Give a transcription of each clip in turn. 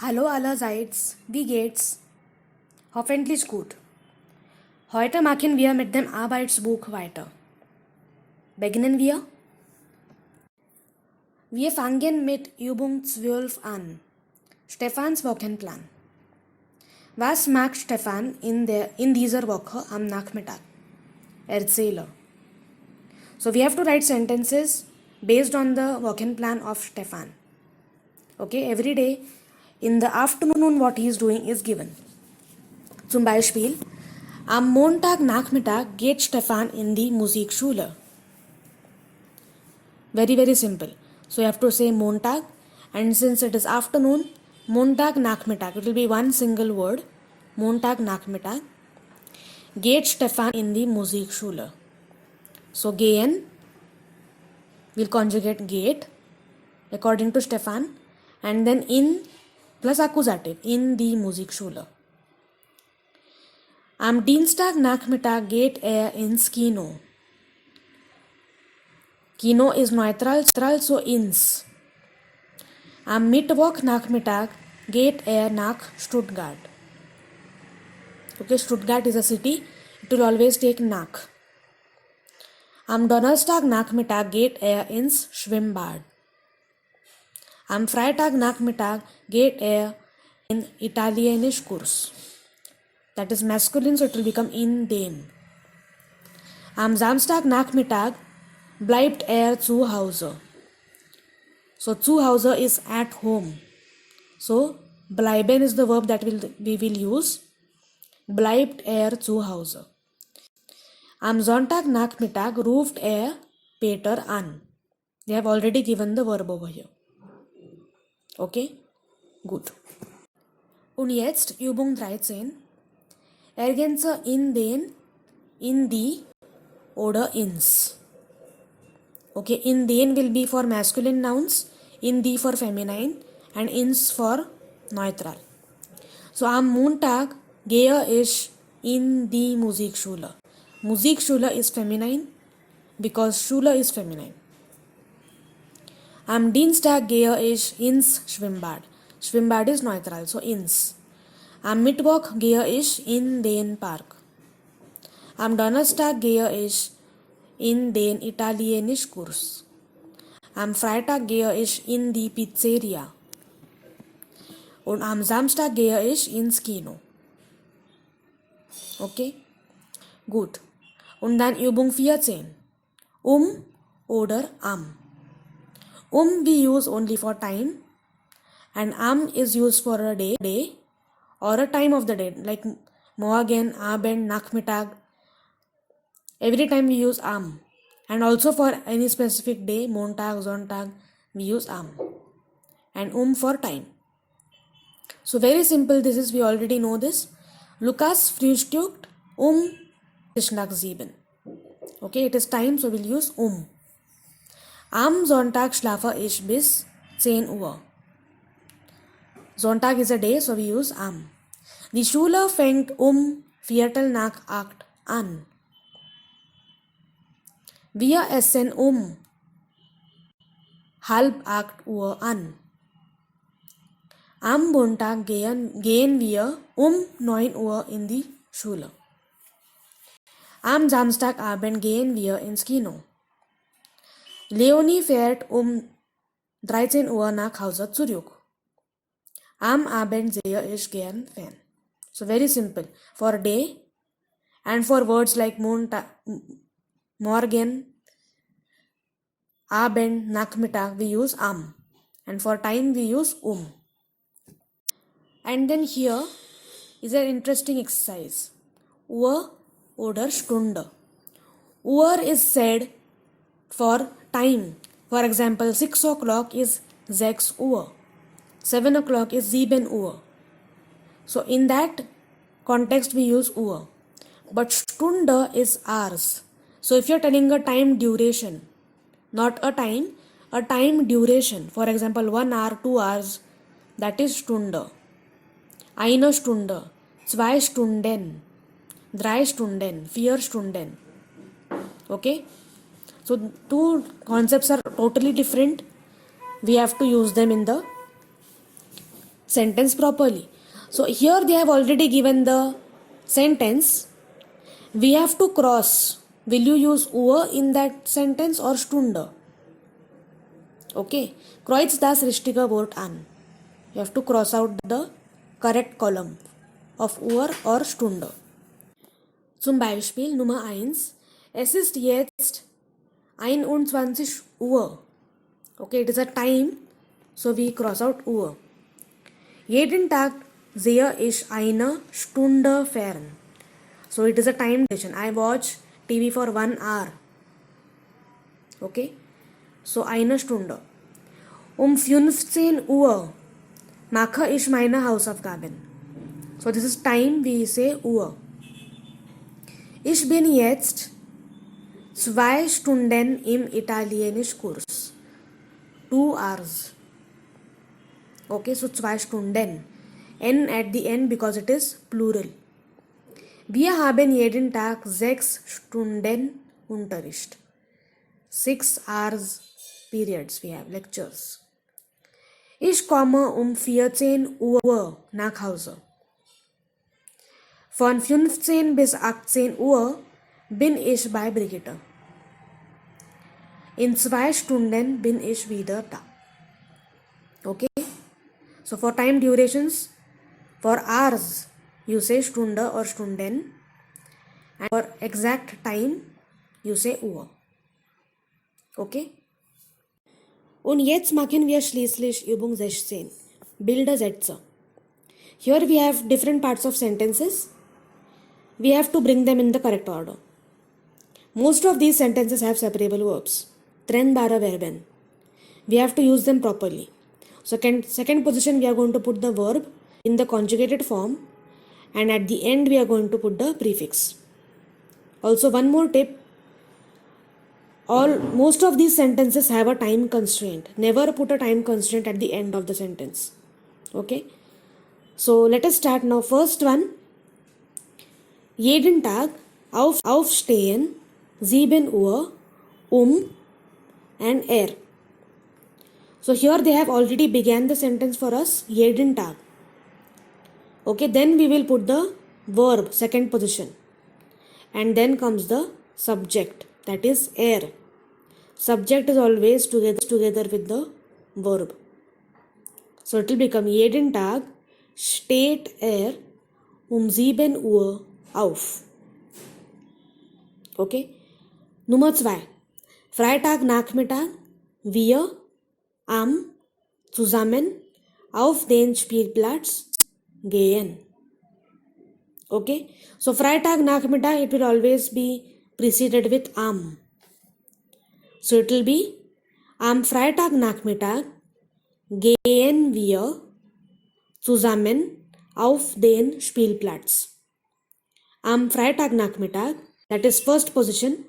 Hallo allerseits, wie geht's? Hoffentlich gut. Heute machen wir mit dem Arbeitsbuch weiter. Beginnen wir? Wir fangen mit Übung 12 an. Stefans Wochenplan. Was macht Stefan in dieser Woche am Nachmittag? Erzähle. So we have to write sentences based on the Wochenplan of Stefan. Okay, every day in the afternoon what he is doing is given. Zum Beispiel, am Montagnachmittag geht Stefan in die Musikschule. Very, very simple. So you have to say Montag, and since it is afternoon, Montagnachmittag. It will be one single word. Montagnachmittag. Geht Stefan in die Musikschule. So gehen will conjugate geht according to Stefan, and then in plus Akkusativ in die Musikschule. Am Dienstagnachmittag geht ins Kino. Kino is neutral, so ins. Am Mittwochnachmittag geht nach Stuttgart. Okay, Stuttgart is a city. It will always take nach. Am Donnerstagnachmittag geht ins Schwimmbad. Am Freitagnachmittag geht in Italienischkurs. That is masculine, so it will become in dem. Am Samstagnachmittag bleibt zu Hause. So zu Hause is at home. So bleiben is the verb that we will use. Bleibt zu Hause. Am Sonntagnachmittag ruft Peter an. They have already given the verb over here. Okay? Gut. Und jetzt Übung 13. Ergänze in den, in die oder ins. Okay, in den will be for masculine nouns, in die for feminine and ins for neutral. So am Montag gehe ich in die Musikschule. Musikschule is feminine because Schule is feminine. Am Dienstag gehe ich ins Schwimmbad. Schwimmbad is neutral, so ins. Am Mittwoch gehe ich in den Park. Am Donnerstag gehe ich in den Italienischkurs. Am Freitag gehe ich in die Pizzeria. Und am Samstag gehe ich ins Kino. Okay? Gut. Und dann Übung 14. Oder am. We use only for time, and am is used for a day or a time of the day, like morgen, abend, nachmittag. Every time we use am. And also for any specific day, Montag, Sonntag, we use am. And for time. So very simple this is, we already know this. Lukas frühstückt nach 7. Okay, it is time, so we'll use Am Sonntag schlafe ich bis 10 Uhr. Sonntag is a day, so we use am. Die Schule fängt 7:15 an. Wir essen 7:30 an. Am Montag gehen wir 9 Uhr in die Schule. Am Samstagabend gehen wir ins Kino. Leonie fährt 13 Uhr nach Hause zurück. Am Abend sehe ich gern Fern. So very simple. For day and for words like morgen, Abend, Nachmittag, we use am. And for time, we use And then here is an interesting exercise. Uhr oder Stunde. Uhr is said for time. For example, 6 o'clock is 6 Uhr. 7 o'clock is 7 Uhr. So in that context, we use Uhr. But Stunde is hours. So if you're telling a time duration, not a time duration. For example, 1 hour, 2 hours, that is Stunde. Eine Stunde, 2 Stunden, 3 Stunden, 4 Stunden. Okay? So two concepts are totally different. We have to use them in the sentence properly. So here they have already given the sentence. We have to cross. Will you use Uhr in that sentence or Stunde? Okay. Kreuz das richtige Wort an. You have to cross out the correct column of Uhr or Stunde. Zum Beispiel Nummer 1. Es ist jetzt 21 Uhr. Okay, it is a time. So we cross out Uhr. Jeden Tag sehe ich eine Stunde fern. So it is a time duration. I watch TV for 1 hour. Okay. So eine Stunde. 15 Uhr mache ich meine Hausaufgaben. So this is time, we say Uhr. Ich bin jetzt 2 Stunden im Italienischkurs. 2 hours. Okay, so 2 Stunden. N at the end because it is plural. Wir haben jeden Tag 6 Stunden Unterricht. 6 hours periods we have, lectures. Ich komme 14 Uhr nach Hause. Von 15 bis 18 Uhr bin ich bei Brigitte. In 2 Stunden bin ich wieder da. Okay? So for time durations, for hours, you say Stunde or Stunden. And for exact time, you say Uhr. Okay? Und jetzt machen wir schließlich Übung 16. Bilde Sätze. Here we have different parts of sentences. We have to bring them in the correct order. Most of these sentences have separable verbs. Trennbare Verben. We have to use them properly. Second position we are going to put the verb in the conjugated form, and at the end we are going to put the prefix. Also one more tip. Most of these sentences have a time constraint. Never put a time constraint at the end of the sentence. Okay. So let us start now. First one. Jeden Tag aufstehen 7 Uhr and er. So here they have already began the sentence for us. Jeden Tag. Okay. Then we will put the verb, second position. And then comes the subject, that is er. Subject is always together with the verb. So it will become jeden Tag steht 7 Uhr auf. Okay. Nummer 2. Freitagnachmittag wir zusammen auf den Spielplatz gehen. Okay. So Freitagnachmittag, it will always be preceded with am. So it will be am Freitagnachmittag gehen wir zusammen auf den Spielplatz. Am Freitagnachmittag, that is first position.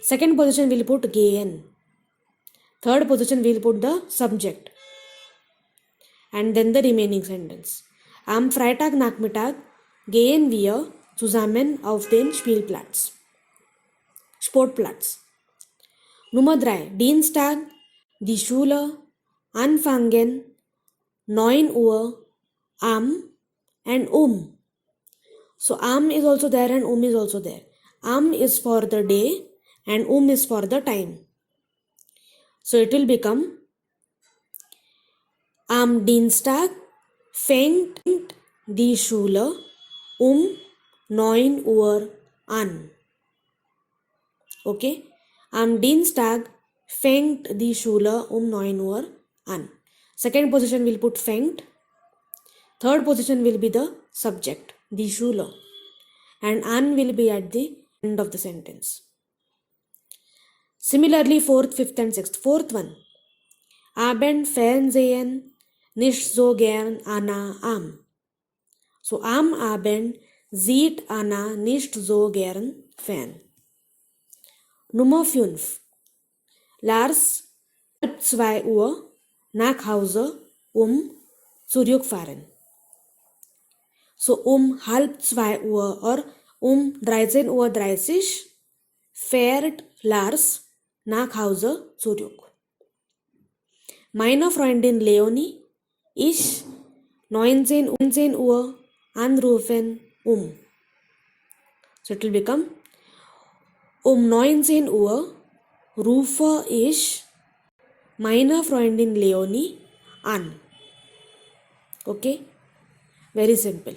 Second position we will put gehen. Third position we will put the subject. And then the remaining sentence. Am Freitagnachmittag gehen wir zusammen auf den Spielplatz. Sportplatz. Nummer 3. Dienstag, die Schule, anfangen, 9 Uhr, am and So am is also there and is also there. Am is for the day and is for the time. So it will become am Dienstag fängt die Schule 9 Uhr an. Okay. Am Dienstag fängt die Schule 9 Uhr an. Second position will put fängt. Third position will be the subject, die Schule. And an will be at the end of the sentence. Similarly, fourth, fifth and sixth. Fourth one. Abend Fernsehen nicht so gern Anna am. So am Abend sieht Anna nicht so gern fern. Nummer 5. Lars 2 Uhr nach Hause zurückfahren. So 2:30 Uhr or 13:30 Uhr fährt Lars nach Hause zurück. Meine Freundin Leonie, ich, 19 Uhr anrufen So it will become 19 Uhr rufe ich meine Freundin Leonie an. Okay, very simple.